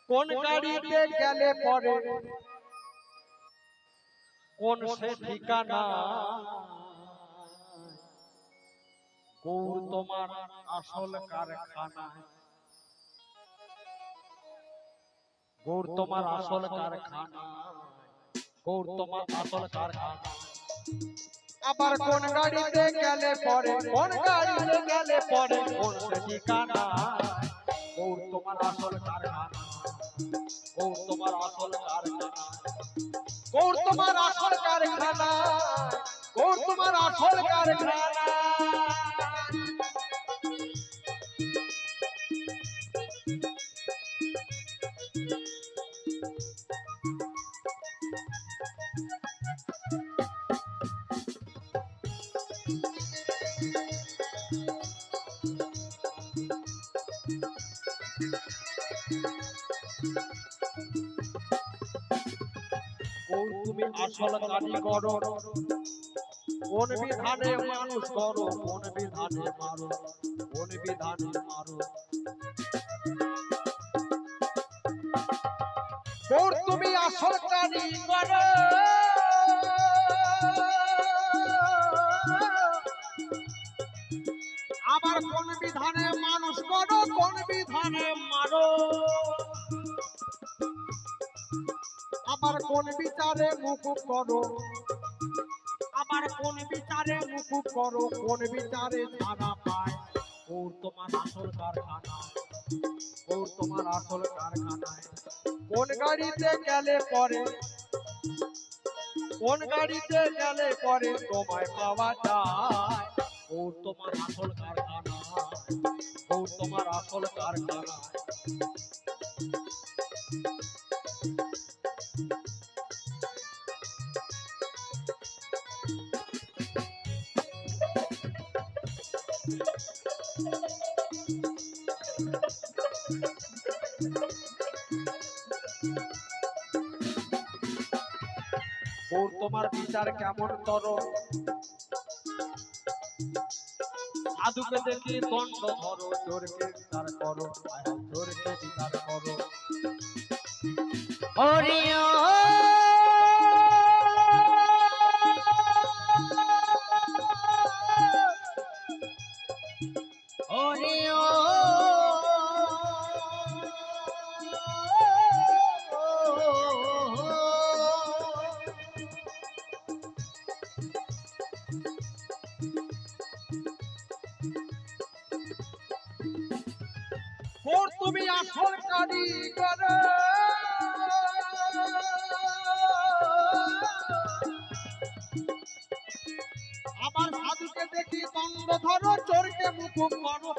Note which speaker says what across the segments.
Speaker 1: কোন গাড়িতে গেলে পরে কোন সে ঠিকানা গৌর তোমার আসল কারখানা গৌর তোমার আসল কারখানা গৌর তোমার আসল কারখানা আবার কোন গাড়িতে গেলে পরে কোন সে ঠিকানা গৌর তোমার আসল কারখানা গৌর তোমার আসল কারখানা গৌর তোমার আসল কারখানা গৌর তোমার আসল কারখানা তুমি আসল কারিগর কোন বিধানে মানুষ করো কোন বিধানে মারো কোন বিধানে মারো তুমি আসল কারিগর আবার কোন বিধানে মানুষ করো কোন বিধানে মারো আবার কোন বিচারে মুকুব করো আবার কোন বিচারে মুকুব করো কোন বিচারে ছাড়া পায় গৌর তোমার আসল কারখানা গৌর তোমার আসল কারখানায় কোন গাড়িতে গেলে পরে তোমায় পাওয়া যায় গৌর তোমার আসল কারখানা গৌর তোমার আসল কারখানা গৌর তোমার বিচার কেমন তর সাধুকে দেখি দণ্ড ধরো জোরকে বিচার করো জোরকে বিচার করো হরি তুমি আসল কারিগর আমার সাধুকে দেখি দণ্ড ধরো চোরকে মুকুব করো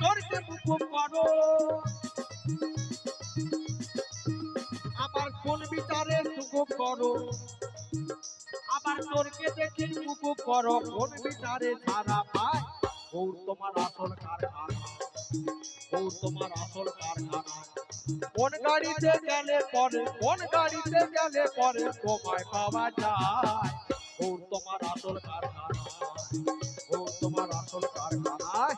Speaker 1: চোরকে মুকুব করো আবার কোন বিচারে মুকুব করো আবার চোরকে দেখি মুকুব করো কোন বিচারে ছাড়া পায় গৌর তোমার আসল কারখানা গৌর তোমার আসল কারখানা কোন গাড়িতে গেলে পরে তোমায় পাওয়া যায় গৌর তোমার আসল কারখানা গৌর তোমার আসল কারখানায়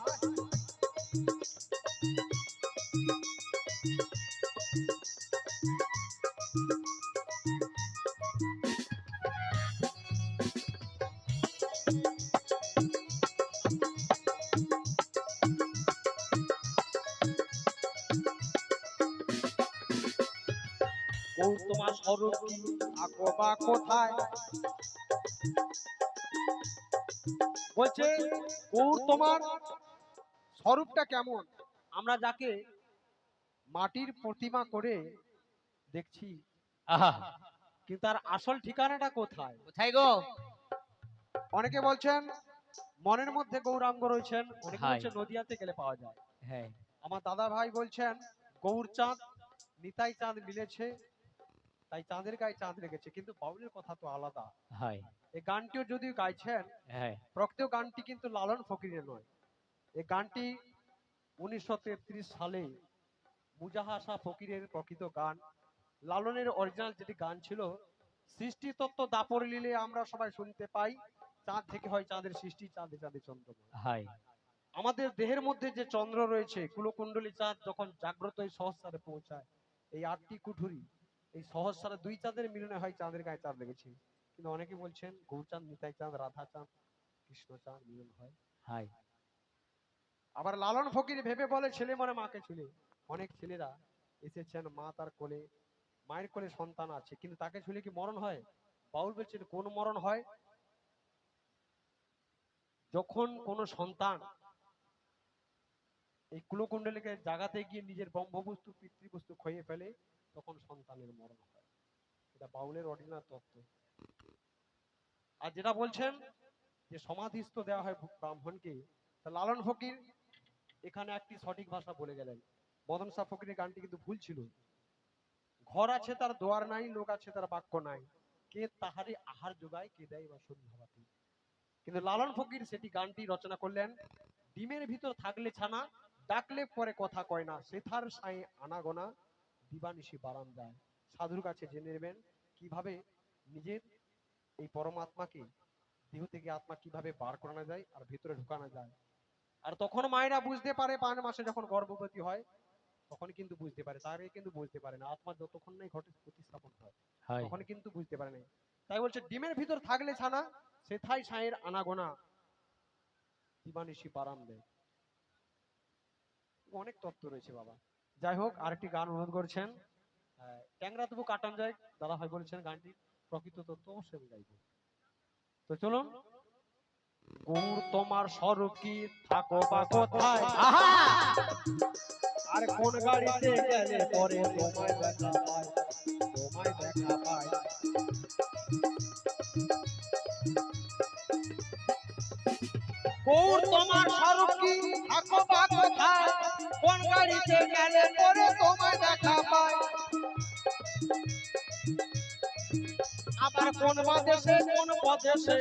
Speaker 1: গৌর তোমার স্বরূপ কি থাকো বা কোথায় বলছে গৌর তোমার স্বরূপটা কেমন আমরা যাকে মাটির প্রতিমা করে দেখছি কিন্তু তার আসল ঠিকানাটা কোথায় কোথায় গো অনেকে বলছেন মনের মধ্যে গৌরাঙ্গ রয়েছেন অনেকে বলছেন নদিয়াতে গেলে পাওয়া যায় হ্যাঁ আমার দাদা ভাই বলছেন গৌর চাঁদ নিতাই চাঁদ মিলেছে তাই চাঁদের গায়ে চাঁদ রেখেছে কিন্তু বাউলের কথা তো আলাদা হয় এই গানটিও যদি গাইছেন প্রকৃত গানটি কিন্তু লালন ফকিরের নয় এই গানটি 1933 সালে মুজাহা শাহ ফকিরের প্রকৃত গান লালনের অরিজিনাল যেটি গান ছিল সৃষ্টি তত্ত্ব দাপর লিলে আমরা সবাই শুনতে পাই চাঁদ থেকে হয় চাঁদের সৃষ্টি চাঁদে চাঁদে চন্দ্রমা হয় আমাদের দেহের মধ্যে যে চন্দ্র রয়েছে, কুলকুণ্ডলী চাঁদ যখন জাগ্রত এই সহস্রারে পৌঁছায়, এই 8টি কুঠুরি, এই সহস্রারে 2 চাঁদের মিলনে হয় চাঁদের গায়ে চাঁদ লেগেছে। কিন্তু অনেকে বলছেন গৌরচাঁদ, নিতাই চাঁদ, রাধা চাঁদ, কৃষ্ণ চাঁদ মিলন হয়। হাই, আবার লালন ফকির ভেবে বলে ছেলে মরে মাকে ছুলে। অনেক ছেলেরা এসেছেন মা তার কোলে, মায়ের কোলে সন্তান আছে, কিন্তু তাকে ছুলে কি মরণ হয়? বাউল বলছেন কোন মরণ হয়? যখন কোন সন্তান এই কুলকুণ্ডলীকে জাগাতে গিয়ে নিজের ব্রহ্মবস্তু পিতৃবস্তু খইয়ে ফেলে, তখন সন্তানের মরণ হয়। এটা বাউলের অরিজিনাল তত্ত্ব। আর যেটা বলছেন যে সমাধিস্থ দেওয়া হয় ব্রাহ্মণকে, তা লালন ফকির এখানে একটি সঠিক ভাষা বলে গেলেন। মদন শাহ ফকিরের গানটি কিন্তু ভুল ছিল। ঘর আছে তার দোয়ার নাই, লোক আছে তার বাক্য নাই, কে তাহারে আহার যোগায়, কে দেয় বা সন্ধ্যাবাতি। কিন্তু লালন ফকির সেটি গানটি রচনা করলেন, ডিমের ভিতর থাকলে ছানা, ডাকলে পরে কথা কয় না, সেথার সাই আনাগোনা, দিবানিশি বারাম দেয়। সাধুর কাছে জেনে নেবেন কিভাবে নিজের এই পরমাত্মাকে দেহ থেকে আত্মা কিভাবে বার করানো যায় আর ভিতরে ঢুকানো যায়। আর তখন মায়েরা বুঝতে পারে, 5 মাসে যখন গর্ভবতী হয় তখন কিন্তু বুঝতে পারে, তার আগে কিন্তু বুঝতে পারে না। আত্মা যতক্ষণ নাই ঘটে প্রতিস্থাপন হয় তখন কিন্তু বুঝতে পারে না। তাই বলছে ডিমের ভিতর থাকলে ছানা, সেথাই ছায়ের আনাগোনা, দিবানিশি বারাম দেয়। অনেক তত্ত্ব রয়েছে বাবা। যাই হোক, আরেকটি গান অনুরোধ করছেন, ট্যাংরা তবু কাটান যায় দাদা ভাই বলছেন, গানটি প্রকৃত তত্ত্ব অবশ্যই আমি গাইব। তো চলুন। গৌর তোমার স্বরূপ কি, থাকো বা কোথায়, আর কোন গাড়িতে গেলে পরে তোমায় দেখা পায়, তোমায় দেখা পায়। গৌর তোমার স্বরূপ কি, থাকো বা কোথায়, কোন গাড়িতে গেলে পরে তোমায় দেখা পায়। আবার কোন বাদেশে কোন প্রদেশে,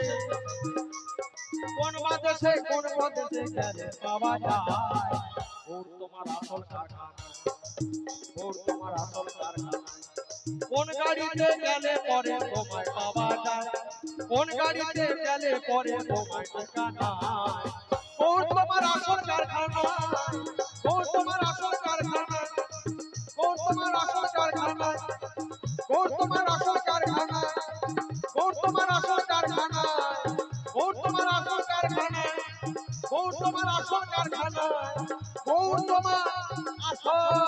Speaker 1: কোন বাদেশে কোন প্রদেশে গেলে পাওয়া যায়। গৌর তোমার আসল কারখানা, গৌর তোমার আসল কারখানা, কোন গাড়িতে গেলে পরে তোমায় পাওয়া যায়, কোন গাড়িতে গেলে পরে তোমায় ঠিকানা। গৌর তোমার আসল কারখানা, গৌর তোমার আসল কারখানা, গৌর তোমার আসল কারখানা, গৌর তোমার আসল কারখানা, গৌর তোমার আসল কারখানা, গৌর তোমার আসল কারখানা, গৌর তোমার আসল কারখানা, গৌর তোমার আসল